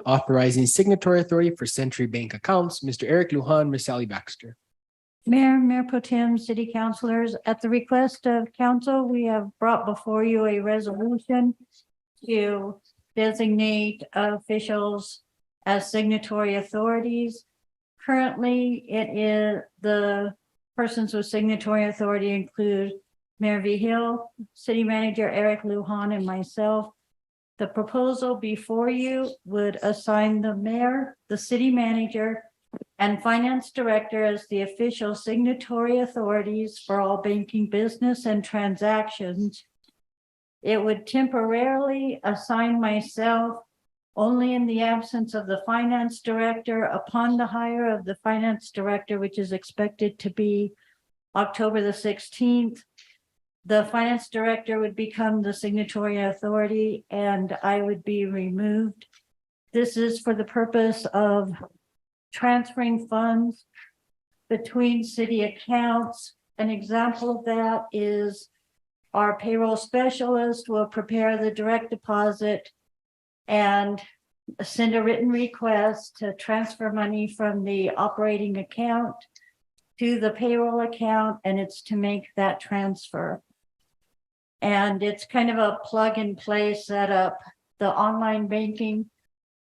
authorizing signatory authority for Century Bank accounts. Mr. Eric Luján, Ms. Sally Baxter. Mayor Pro Tem, City Councilors, at the request of council, we have brought before you a resolution to designate officials as signatory authorities. Currently, it is the persons with signatory authority include Mayor Vigil, City Manager Eric Luján, and myself. The proposal before you would assign the mayor, the city manager, and finance director as the official signatory authorities for all banking business and transactions. It would temporarily assign myself only in the absence of the finance director. Upon the hire of the finance director, which is expected to be October the 16th, the finance director would become the signatory authority and I would be removed. This is for the purpose of transferring funds between city accounts. An example of that is our payroll specialist will prepare the direct deposit and send a written request to transfer money from the operating account to the payroll account, and it's to make that transfer. And it's kind of a plug and play setup. The online banking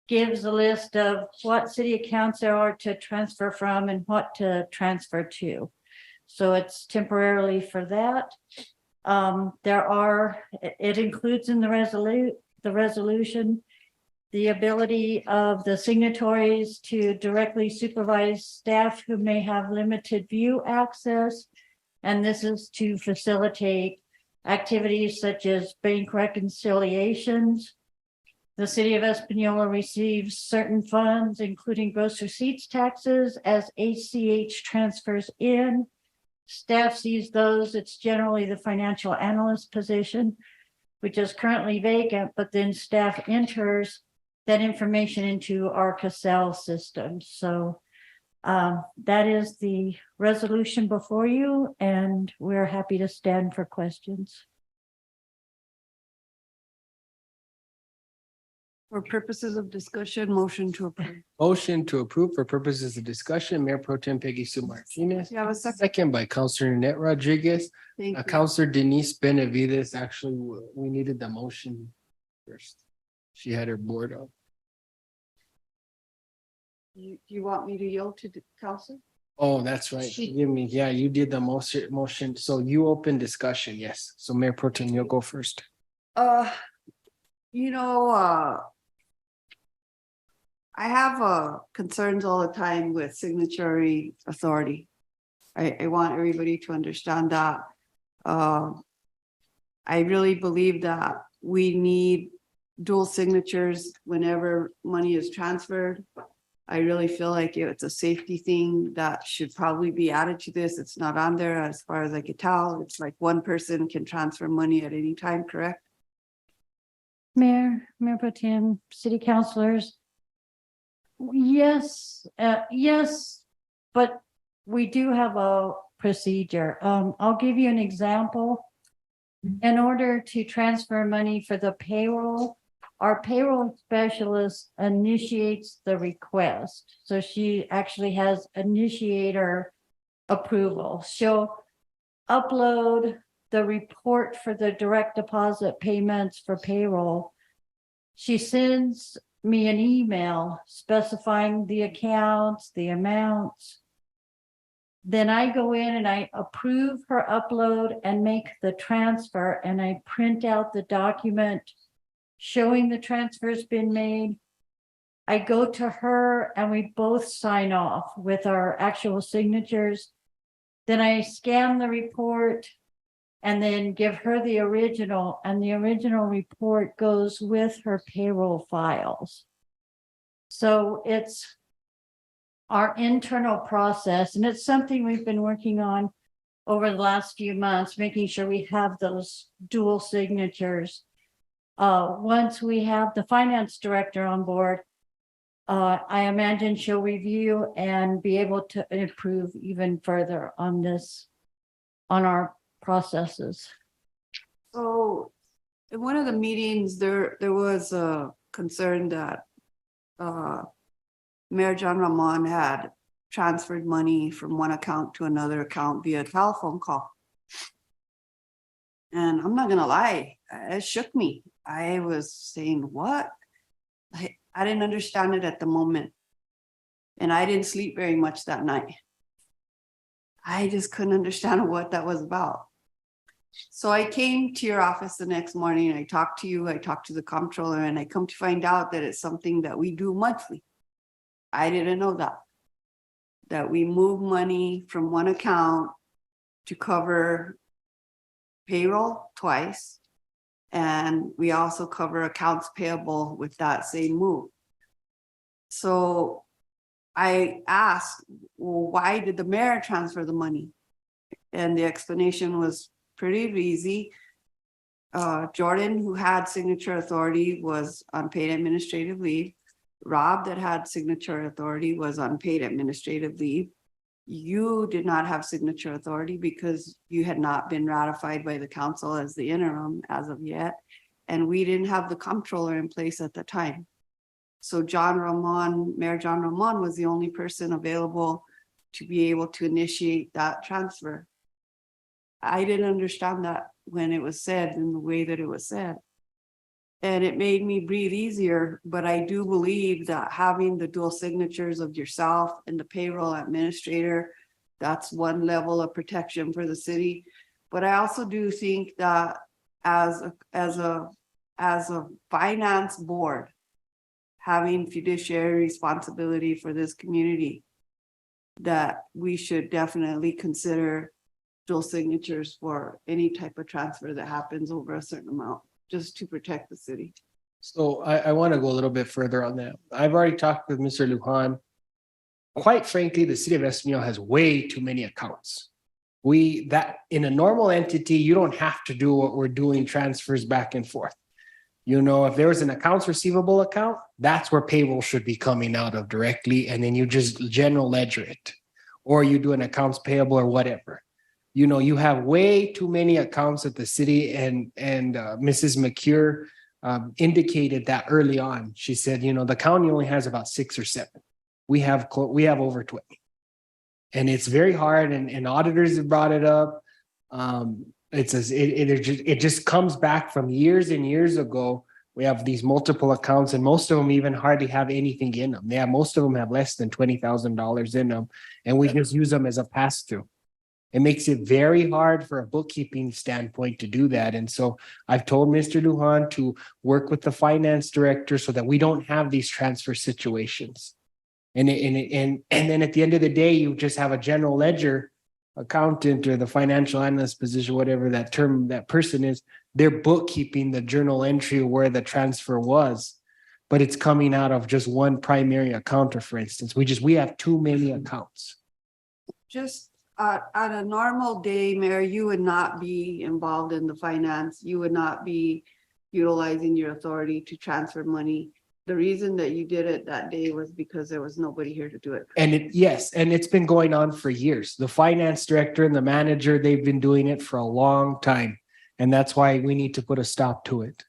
gives a list of what city accounts there are to transfer from and what to transfer to. So it's temporarily for that. It includes in the resolution the ability of the signatories to directly supervise staff who may have limited view access. And this is to facilitate activities such as bank reconciliations. The city of Espanola receives certain funds, including gross receipts taxes, as ACH transfers in. Staff sees those. It's generally the financial analyst position, which is currently vacant, but then staff enters that information into our Cassell system. So that is the resolution before you, and we're happy to stand for questions. For purposes of discussion, motion to approve. Motion to approve for purposes of discussion, Mayor Pro Tem Peggy Sue Martinez. You have a second? Second by Counselor Nanette Rodriguez. Thank you. Counselor Denise Benavides, actually, we needed the motion first. She had her board up. You want me to yield to the council? Oh, that's right. Forgive me. Yeah, you did the motion. So you open discussion, yes. So Mayor Pro Tem, you'll go first. I have concerns all the time with signatory authority. I want everybody to understand that. I really believe that we need dual signatures whenever money is transferred. I really feel like it's a safety thing that should probably be added to this. It's not on there as far as I could tell. It's like one person can transfer money at any time, correct? Mayor Pro Tem, city councilors. Yes, yes, but we do have a procedure. I'll give you an example. In order to transfer money for the payroll, our payroll specialist initiates the request. So she actually has initiator approval. She'll upload the report for the direct deposit payments for payroll. She sends me an email specifying the accounts, the amounts. Then I go in and I approve her upload and make the transfer, and I print out the document showing the transfer's been made. I go to her and we both sign off with our actual signatures. Then I scan the report and then give her the original, and the original report goes with her payroll files. So it's our internal process, and it's something we've been working on over the last few months, making sure we have those dual signatures. Once we have the finance director on board, I imagine she'll review and be able to improve even further on this, on our processes. So in one of the meetings, there was a concern that Mayor John Ramon had transferred money from one account to another account via telephone call. And I'm not gonna lie, it shook me. I was saying, what? I didn't understand it at the moment. And I didn't sleep very much that night. I just couldn't understand what that was about. So I came to your office the next morning and I talked to you, I talked to the comptroller, and I come to find out that it's something that we do monthly. I didn't know that we move money from one account to cover payroll twice. And we also cover accounts payable with that same move. So I asked, well, why did the mayor transfer the money? And the explanation was pretty easy. Jordan, who had signature authority, was on paid administrative leave. Rob, that had signature authority, was on paid administrative leave. You did not have signature authority because you had not been ratified by the council as the interim as of yet. And we didn't have the comptroller in place at the time. So Mayor John Ramon was the only person available to be able to initiate that transfer. I didn't understand that when it was said in the way that it was said. And it made me breathe easier, but I do believe that having the dual signatures of yourself and the payroll administrator, that's one level of protection for the city. But I also do think that as a finance board, having fiduciary responsibility for this community, that we should definitely consider dual signatures for any type of transfer that happens over a certain amount, just to protect the city. So I want to go a little bit further on that. I've already talked with Mr. Luján. Quite frankly, the city of Espanol has way too many accounts. That in a normal entity, you don't have to do what we're doing, transfers back and forth. You know, if there was an accounts receivable account, that's where payroll should be coming out of directly. And then you just general ledger it, or you do an accounts payable or whatever. You know, you have way too many accounts at the city, and Mrs. McCure indicated that early on. She said, you know, the county only has about 6 or 7. We have over 20, and it's very hard. And auditors have brought it up. It just comes back from years and years ago. We have these multiple accounts, and most of them even hardly have anything in them. Most of them have less than $20,000 in them, and we just use them as a pass through. It makes it very hard for a bookkeeping standpoint to do that. And so I've told Mr. Luján to work with the finance director so that we don't have these transfer situations. And then at the end of the day, you just have a general ledger accountant or the financial analyst position, whatever that person is, they're bookkeeping the journal entry where the transfer was, but it's coming out of just one primary accountant, for instance. We have too many accounts. Just on a normal day, Mayor, you would not be involved in the finance. You would not be utilizing your authority to transfer money. The reason that you did it that day was because there was nobody here to do it. And it's been going on for years. The finance director and the manager, they've been doing it for a long time. And that's why we need to put a stop to it.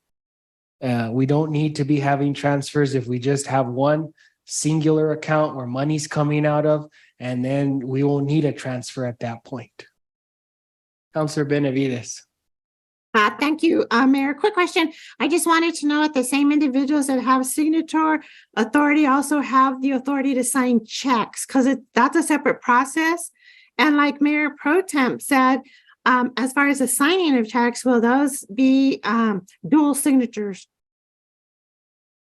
We don't need to be having transfers if we just have one singular account where money's coming out of, and then we won't need a transfer at that point. Councilor Benavides. Thank you, Mayor. Quick question. I just wanted to know if the same individuals that have signature authority also have the authority to sign checks, because that's a separate process. And like Mayor Pro Temp said, as far as the signing of checks, will those be dual signatures?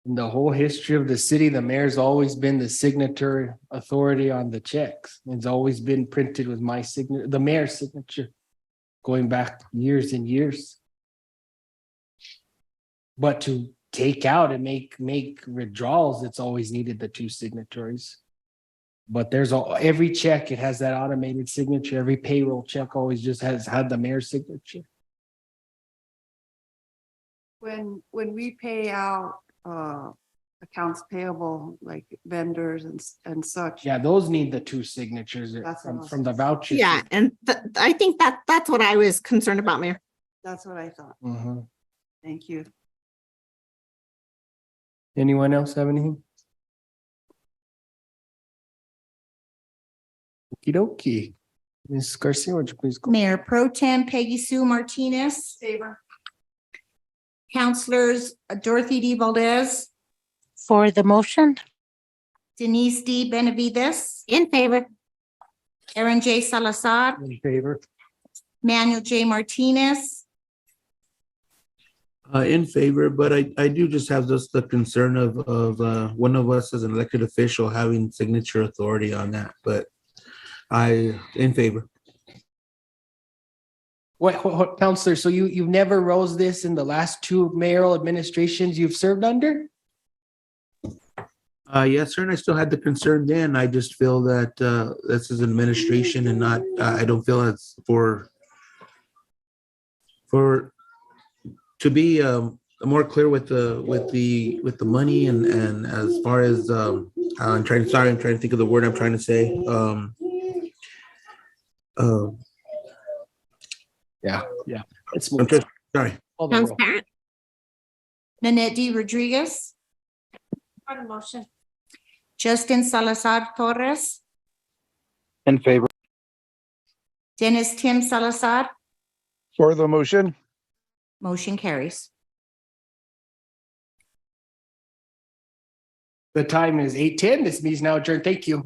In the whole history of the city, the mayor's always been the signatory authority on the checks. It's always been printed with my signature, the mayor's signature, going back years and years. But to take out and make withdrawals, it's always needed the 2 signatories. But every check, it has that automated signature. Every payroll check always just has had the mayor's signature. When we pay out accounts payable, like vendors and such. Yeah, those need the 2 signatures from the voucher. Yeah, and I think that's what I was concerned about, Mayor. That's what I thought. Mm-hmm. Thank you. Anyone else have anything? Okey-dokey. Ms. Garcia, would you please go? Mayor Pro Tem Peggy Sue Martinez. Favor. Councilors Dorothy D. Valdez, For the motion? Denise D. Benavides, In favor. Aaron J. Salazar, In favor. Manuel J. Martinez, In favor, but I do just have just the concern of one of us as an elected official having signature authority on that, but in favor. What, Counselor, so you've never rose this in the last two mayoral administrations you've served under? Yes, sir, and I still had the concern then. I just feel that this is administration and not, I don't feel it's to be more clear with the money and as far as I'm trying to think of the word I'm trying to say. Yeah. Let's I'm move. just, sorry. Call the roll. Transparent. Nanette D. Rodriguez, For the motion. Justin Salazar Torres, In favor. Dennis Tim Salazar, For the motion. motion carries. The time is 8:10. This meeting is now adjourned. Thank you.